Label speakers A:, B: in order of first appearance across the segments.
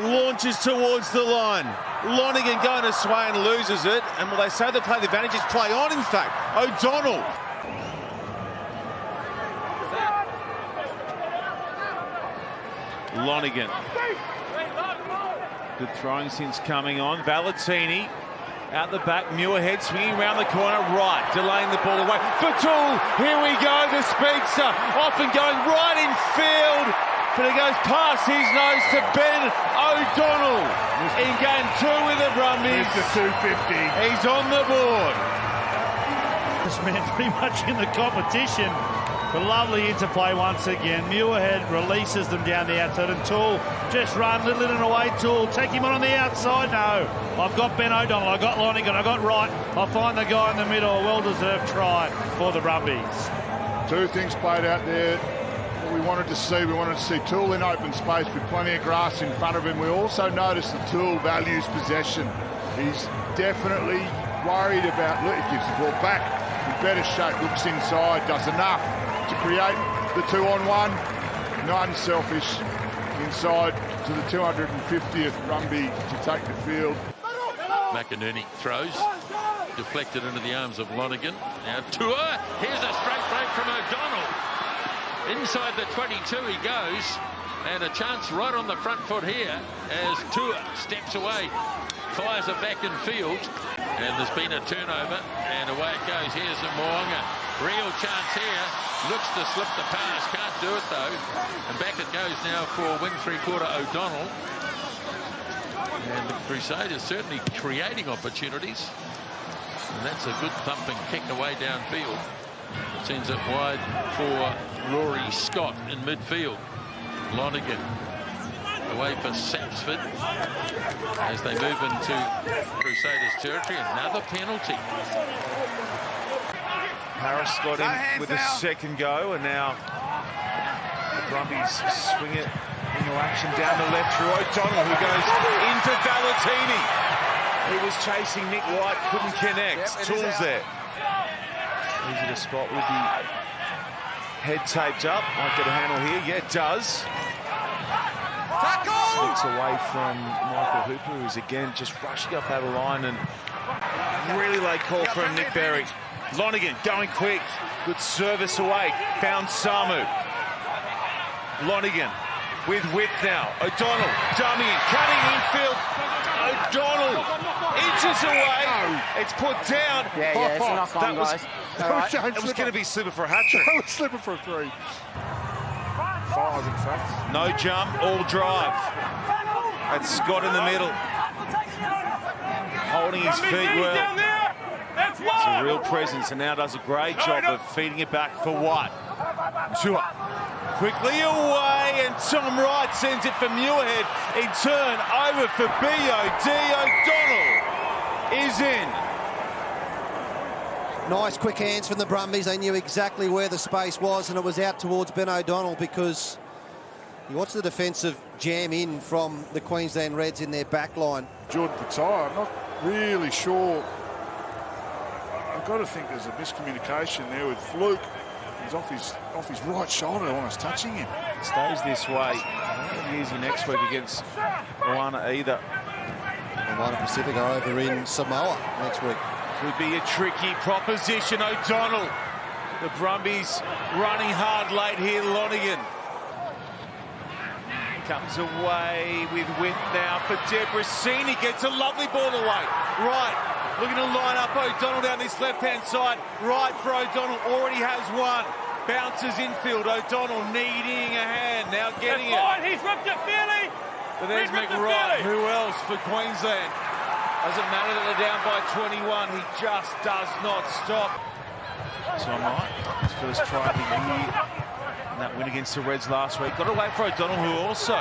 A: launches towards the line. Lonergan going to sway and loses it. And will they say they play the advantage? It's play on, in fact. O'Donnell. Lonergan. Good throwing since coming on. Valentini out the back. Muirhead swinging around the corner right, delaying the ball away. Fatul, here we go. The Speedster off and going right in field. But it goes past his nose to Ben O'Donnell in game 2 with the Brumbies.
B: Mr. 250.
A: He's on the board.
B: This man pretty much in the competition. But lovely interplay once again. Muirhead releases them down the outside, and Toole just run, little in and away. Toole, take him on the outside. No, I've got Ben O'Donnell, I've got Lonergan, I've got Wright. I'll find the guy in the middle. A well-deserved try for the Brumbies.
C: Two things played out there that we wanted to see. We wanted to see Toole in open space with plenty of grass in front of him. We also noticed that Toole values possession. He's definitely worried about, look, he gives the ball back in better shape, looks inside, does enough to create the 2-on-1, not unselfish, inside to the 250th Brumby to take the field.
D: McInerney throws, deflected into the arms of Lonergan. Now Tua, here's a straight break from O'Donnell. Inside the 22 he goes, and a chance right on the front foot here as Tua steps away, fires it back in field, and there's been a turnover, and away it goes. Here's a Mo'unga, real chance here. Looks to slip the pass, can't do it though. And back it goes now for wing three-quarter O'Donnell. And the Crusaders certainly creating opportunities. And that's a good thumping kick away downfield. Sends it wide for Rory Scott in midfield. Lonergan away for Sapsford as they move into Crusaders territory. Another penalty.
A: Harris got in with a second go, and now the Brumbies swing it into action down the left through O'Donnell, who goes into Valentini. He was chasing Nick White, couldn't connect. Tools there. Easy to spot with the head taped up. Might get a handle here. Yeah, it does. Slips away from Michael Hooper, who's again just rushing up that line, and really late call from Nick Berry. Lonergan going quick, good service away, found Samu. Lonergan with width now. O'Donnell dummying, cutting infield. O'Donnell inches away. It's put down.
E: Yeah, it's enough on, guys.
A: It was going to be slipper for a hat-trick.
C: That was slipper for a 3. 5 in fact.
A: No jump, all drive. That's Scott in the middle, holding his feet well. It's a real presence, and now does a great job of feeding it back for White. Tua quickly away, and Tom Wright sends it for Muirhead. In turn, over for B.O.D. O'Donnell is in.
F: Nice quick hands from the Brumbies. They knew exactly where the space was, and it was out towards Ben O'Donnell, because you watch the defensive jam in from the Queensland Reds in their back line.
C: Jordan Petaia, I'm not really sure. I've got to think there's a miscommunication there with Fluke. He's off his right shoulder, almost touching him.
A: It stays this way. I don't think easy next week against Moana either.
F: Moana Pacific are over in Samoa next week.
A: Could be a tricky proposition. O'Donnell. The Brumbies running hard late here. Lonergan comes away with width now for Debrasini. Gets a lovely ball away. Right. Looking to line up O'Donnell down this left-hand side. Right for O'Donnell. Already has one. Bounces infield. O'Donnell needing a hand. Now getting it.
G: He's ripped it fairly.
A: But there's McWright. Who else for Queensland? Doesn't matter that they're down by 21. He just does not stop. So his first try of the year in that win against the Reds last week. Got away for O'Donnell, who also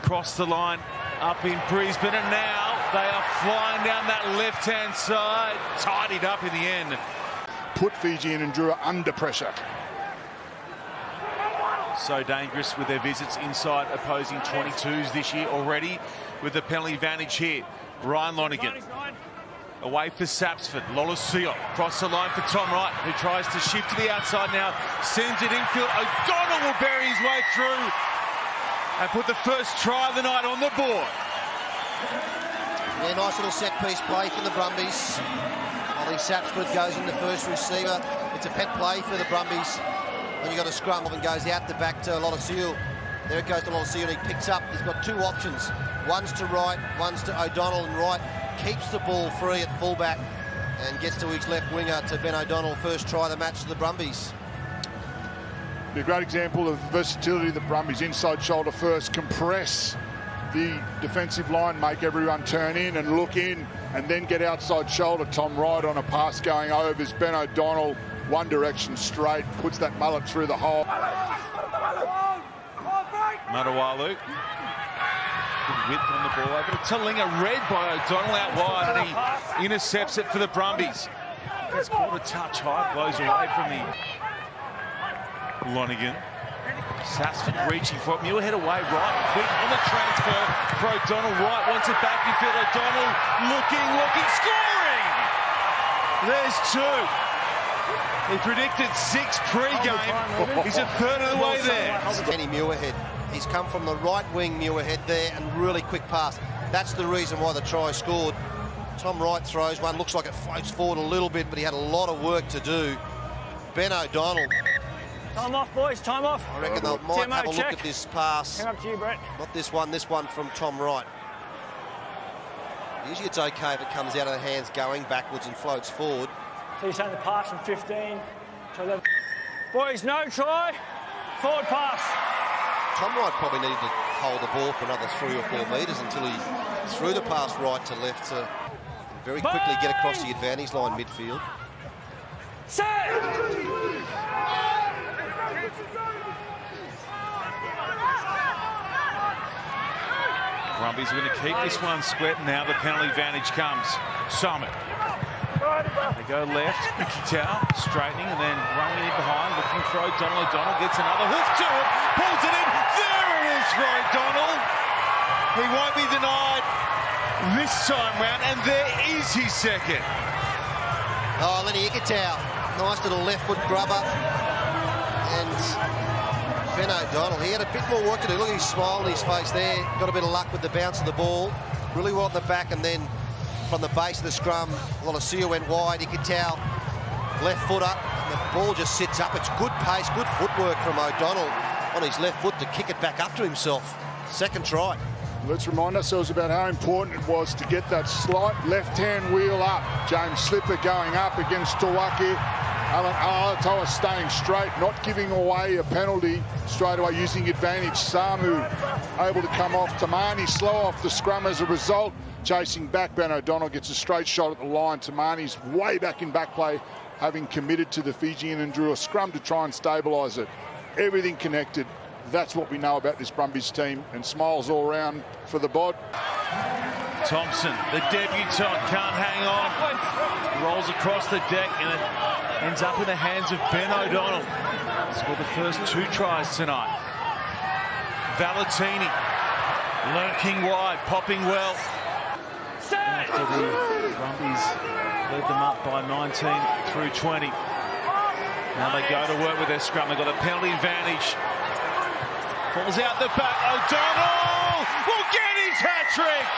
A: crossed the line up in Brisbane, and now they are flying down that left-hand side. Tidied up in the end.
C: Put Fiji and Ndrua under pressure.
A: So dangerous with their visits inside opposing 22s this year already, with the penalty advantage here. Ryan Lonergan away for Sapsford. Lolosio across the line for Tom Wright, who tries to shift to the outside now. Sends it infield. O'Donnell will bury his way through. and put the first try of the night on the board.
F: Yeah, nice little set-piece play for the Brumbies. Ollie Sapsford goes in the first receiver. It's a pet play for the Brumbies. When you got a scrum and goes out the back to Lolosio. There it goes to Lolosio, and he picks up. He's got two options. One's to right, one's to O'Donnell, and right keeps the ball free at fullback and gets to his left winger to Ben O'Donnell. First try of the match to the Brumbies.
C: Be a great example of versatility of the Brumbies. Inside shoulder first, compress the defensive line, make everyone turn in and look in, and then get outside shoulder. Tom Wright on a pass going over as Ben O'Donnell, one direction straight, puts that mullet through the hole.
A: Matawalu. Good width on the ball over to Talinga. Read by O'Donnell out wide, and he intercepts it for the Brumbies. That's called a touch high, blows away from the Lonergan. Sapsford reaching for it. Muirhead away right, quick on the transfer for O'Donnell. Right wants it back. You feel O'Donnell looking, scoring! There's two. He predicted 6 pre-game. He's a third of the way there.
F: Kenny Muirhead. He's come from the right wing, Muirhead there, and really quick pass. That's the reason why the try scored. Tom Wright throws one. Looks like it floats forward a little bit, but he had a lot of work to do. Ben O'Donnell.
E: Time off, boys, time off.
F: I reckon they might have a look at this pass.
E: Came up to you, Brett.
F: Not this one from Tom Wright. Usually it's okay if it comes out of the hands going backwards and floats forward.
E: So you're saying the pass from 15 to 11. Boys, no try. Forward pass.
F: Tom Wright probably needed to hold the ball for another 3 or 4 metres until he threw the pass right to left to very quickly get across the advantage line midfield.
E: Set!
A: Brumbies are going to keep this one square. Now the penalty advantage comes. Summit. They go left. Ikitau straightening and then running in behind, looking for O'Donnell. O'Donnell gets another hoof to it, pulls it in. There it is for O'Donnell. He won't be denied this time round, and there is his second.
F: Oh, Lenny Ikitau. Nice little left foot grubber. And Ben O'Donnell, he had a bit more work to do. Look at his smile on his face there. Got a bit of luck with the bounce of the ball. Really well at the back, and then from the base of the scrum, Lolosio went wide. Ikitau, left foot up, and the ball just sits up. It's good pace, good footwork from O'Donnell on his left foot to kick it back up to himself. Second try.
C: Let's remind ourselves about how important it was to get that slight left-hand wheel up. James Slipper going up against Tawaki. Alan Alatoa staying straight, not giving away a penalty straight away, using advantage. Samu able to come off. Tamani slow off the scrum as a result. Chasing back, Ben O'Donnell gets a straight shot at the line. Tamani's way back in back play, having committed to the Fijian and drew a scrum to try and stabilise it. Everything connected. That's what we know about this Brumbies team, and smiles all round for the bod.
A: Thompson, the debutant, can't hang on. Rolls across the deck and it ends up in the hands of Ben O'Donnell. Scored the first 2 tries tonight. Valentini lurking wide, popping well. After the Brumbies led them up by 19 through 20. Now they go to work with their scrum. They've got a penalty advantage. Falls out the back. O'Donnell will get his hat-trick.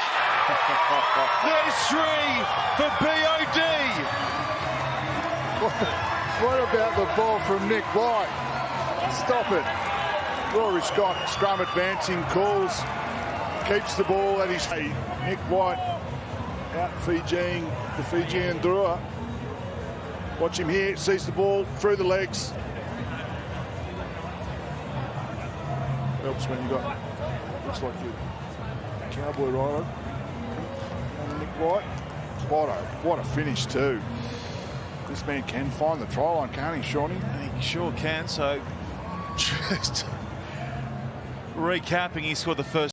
A: There's 3 for BOD.
C: What about the ball from Nick White? Stop it. Rory Scott, scrum advancing, calls, keeps the ball at his feet. Nick White out Fijian, the Fijian Drua. Watch him here, sees the ball through the legs. Helps when you got, looks like your cowboy rider. And Nick White. What a finish too. This man can find the try line, can't he, Shawnee?
A: He sure can. So just recapping, he scored the first